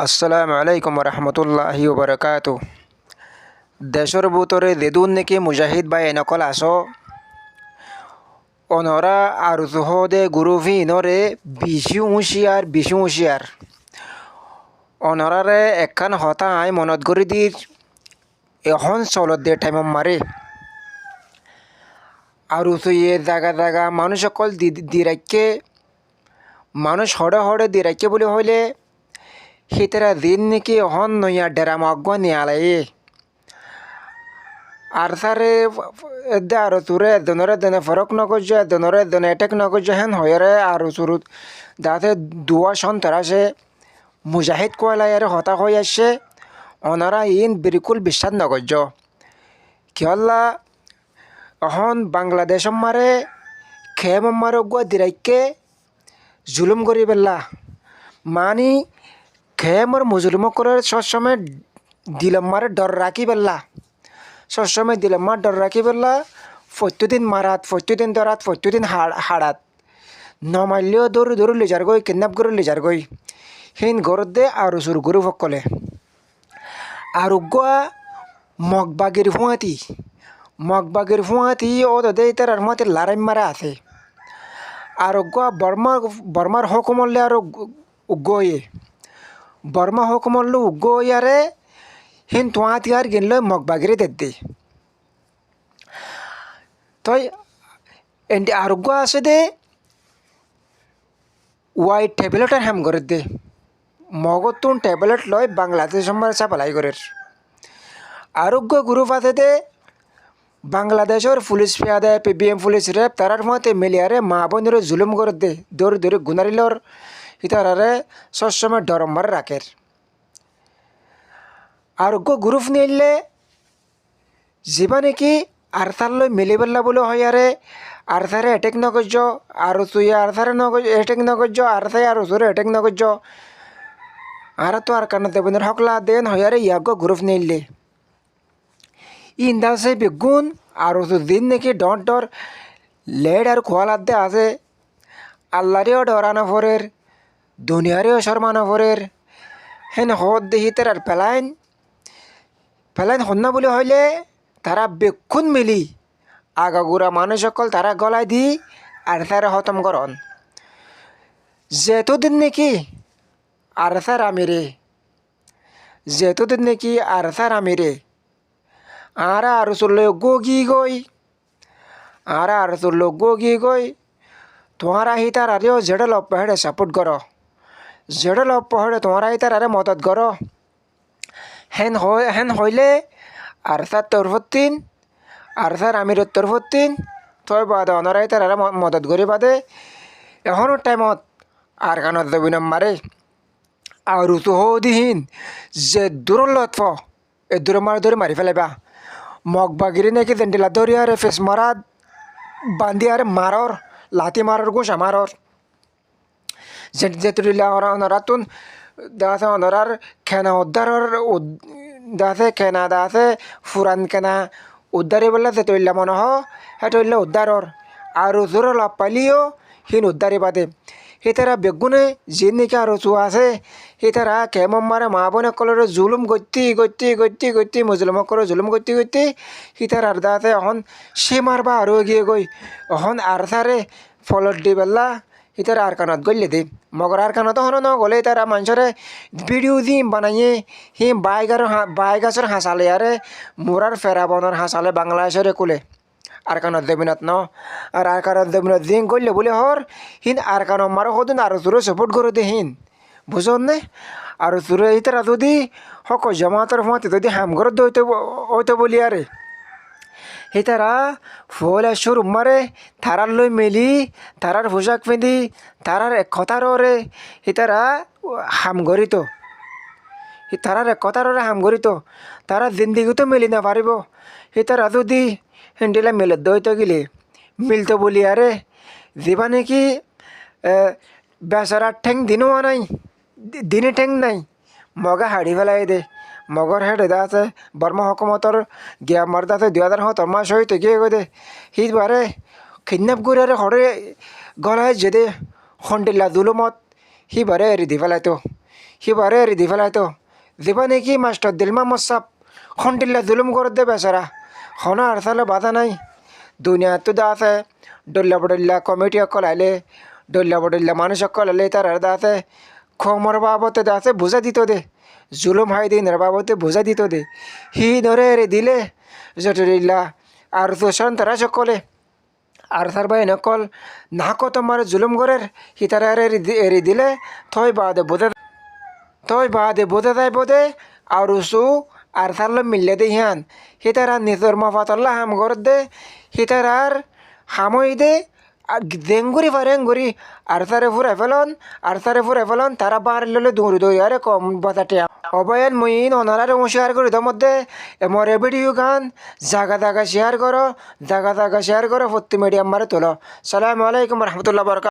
আসসালামু আলাইকুম রহমতুল্লাহি ওবরাকাতু। দেশর ভিতরে যেদুন নাকি মুজাহিদ বা এনকল আসো অনরা আর জহদে গুরুভি ইনরে বিশি হুঁশিয়ার অনরারে একখান হতা আই মনত গড়ি দির এখন চলত দে টাইম মারে আর উসুয়ে জাগা জাগা মানুষ অকল দিরাক্যে মানুষ হড়ে হড়ে দিরাক্যে বলে হইলে হিতরা দিন নাকি এখন নইয়া ডেরাম অজ্ঞ নিয়ালায়ে আর তারে এদে আর তোরে এদনরে দেনে ফরক নগজ এদনরে দেনে এটেক নগজ হেন হয়রে আর চুরুত যাতে দুয়া সন্তরাসে মুজাহিদ কয়লায়ার হতা হয়ে আসছে ওনারা ইন বিলকুল বিশ্বাস নগজ কিহল্লা এখন বাংলাদেশ মারে খেম মারে গুয়া দিরাইকে জুলুম করি পেলা মানি খেমর মুজলুম করে সবসময় দিলম মারে ডর রাখি পেলা সবসময় দিলম মার ডর রাখি পেলা প্রত্যেকদিন মারাত প্রত্যেকদিন দরাত প্রত্যেকদিন হাড়াত নমাইলেও দৌড়ি দৌড়ি লিজার গই কিডন্যাপ করে লিজার গই হিন ঘরত দে আর চুর গরু ফকলে আর গুয়া মগবাগির ফুঁয়াতি ও দে তার মতে লারাইম মারা আছে আর গুয়া বর্মার হকুমল্লে আর উগ্গয়ে বর্মা হকুমল্লে উগ্গয়ারে হিন তোঁয়াতি আর গিনলে মগবাগিরে দে তই এন্টি আরোগ্য আছে দে ওয়াই ট্যাবলেটের হ্যাম করে দে মগতুন ট্যাবলেট লয় বাংলাদেশ চাপালাই করে আরোগ্য গ্রুপ আছে দে বাংলাদেশের পুলিশ পেয়াদে পিবিএম পুলিশ রেপ তারার মতে মিলিয়ারে মা বোনের জুলুম করে দে দৌড়ি দৌড়ি গুনারিলর ইতারারে সবসময় ডরম মারে রাখের আরোগ্য গ্রুপ নিলে যিবা নাকি আর তার লই মিলি পেলা বলে হয় আরে আর তারে এটেক নগজ আর তুই আর তারে নগজ এটেক নগজ আর তাই আর তোরে এটেক নগজ আর তো আর কারণ দেবনের হকলা দেন হয় আরে ইয়াগ গ্রুপ নিলে ইন্দা সে বেগুন আর দিন নাকি ডর লেড আর খোয়ালাদ দে আছে আল্লাহরেও ডরানো ফরের দুনিয়ারেও শর্মানো ফরের হেন হদ দেখি তার আর পেলাইন হন্না বলে হইলে তারা বেক্ষণ মিলি আগাগোড়া মানুষ সকল তারা গলায় দি আর তারা হতম করন যেতদিন নাকি আর তার আমিরে যেতদিন নাকি আর তার আমিরে আর চললে গগি গই তোমার আহি তার আরেও জেডল অপহেড়ে সাপোর্ট করো জেডল অপহেড়ে তোমার আহি তার আরে মদত করো হেন হইলে আর তার তরফতিন আর তার আমির তরফতিন তই বাদে অনরাই তার মদত করি বাদে এখনো টাইমত আর কানত দেবী নাম্বারে আর তো দিহীন যে দূর লতফ এ দূর মার ধরে মারি ফেলাইবা মগবাগিরি নাকি দেন্ডিলা ধরি আরে ফেস মারা বান্ধি আরে মারর লাতি মারর গোসা মারর যেতুরিলা ওরা তুন দাসে অনরার খেনা উদ্ধারর দাসে খেনা দাসে ফুরান কেনা উদ্ধারি বললে যেতুরিলা মনে হেতুরিলা উদ্ধারর আর জোর লাভ পালিও হিন উদ্ধারি বাদে তারা বেগুনে যে নাকি আর চু আছে তারা কেমন মারে মা বোনে কলরে জুলুম গতি মুজলুম করে জুলুম গতি তার আর দাতে এখন সে মারবা আরও এগিয়ে গই এখন আর তারে ফলত দি বেলা তার আর কানত গলে দে মগর আর কানত হন ন গলে তারা মানুষরে ভিডিও দিম বানাইয়ে বাই গাছের হাসালে আরে মোরার ফেরাবনের হাসালে বাংলাদেশের কোলে আর কানত দেবিনত ন আর কানত দেবিনত দিন করলে বলে হর হিন আর কান মারো হদিন আর তোরে সাপোর্ট করে দে হিন বুঝন নে আর তোরে ইতারা যদি হক জমাতর মতে যদি হাম ঘর হইতে বলি আরে তারা ফলে সুর মারে তারার লই মেলি তারার পোশাক পিঁধি তারার এক কথার রে তারা হাম গরিত তারার এক কথার রে হাম গরিত তারা জিন্দিগিতে মেলি না পারিব তারা যদি হেন্ডিলা মিলত দইতে গেলে মিলতে বলি আরে যিবা নাকি বেচারার ঠেং দিনও নাই দিনে ঠেং নাই মগা হাড়ি ফেলাই দে মগর হেড আছে বর্মা হকুমতর গিয়া মর্দাতে 2007 মাস হইতে গিয়ে গো দে বারে কিডন্যাপ করে আরে হরে গলায় যেদে হন্ডিল্লা দুলুমত বারে এরি দি ফেলাইতো সিবারে এরি দি ফেলাইতো দিবা নাকি মাস্টার দিলমা মশাব খন্টিল্লা জুলুম করে দে বেচারা হন আর তাহলে বাধা নাই দুনিয়া তো দা আছে ডল্লা বডল্লা কমিটি অকল আইলে ডল্লা বডল্লা মানুষ অকল আইলে তার দা আছে খমর বাবতে দা আছে বুঝা দিত দে জুলুম হাই দিন বাবতে বুঝা দিত দে হি ধরে এরে দিলে জটিল্লা আর তো তারা সকলে আর তার ভাই নকল না কত তোমার জুলুম করের হি তারা এরি দিলে থই বাদে বোধে তাই বোধে আর উসু আর তারলে মিললে দে হিয়ান হি তারা নিজের মফাতল্লা হাম কর দে হি তারার হামই দে আর দেঙ্গুরি ফারেঙ্গুরি আর তারে ফুরে ফেলন তারা বার ললে দৌড়ি দৌড়ি আরে কম বাতাটিয়া অবয়ান মুইন অনারারে শেয়ার করি তোর মধ্যে মরে ভিডিও গান জাগা শেয়ার করো প্রতি মিডিয়াম মারে তোলো সালামু আলাইকুম রহমতুল্লাহ বরকাত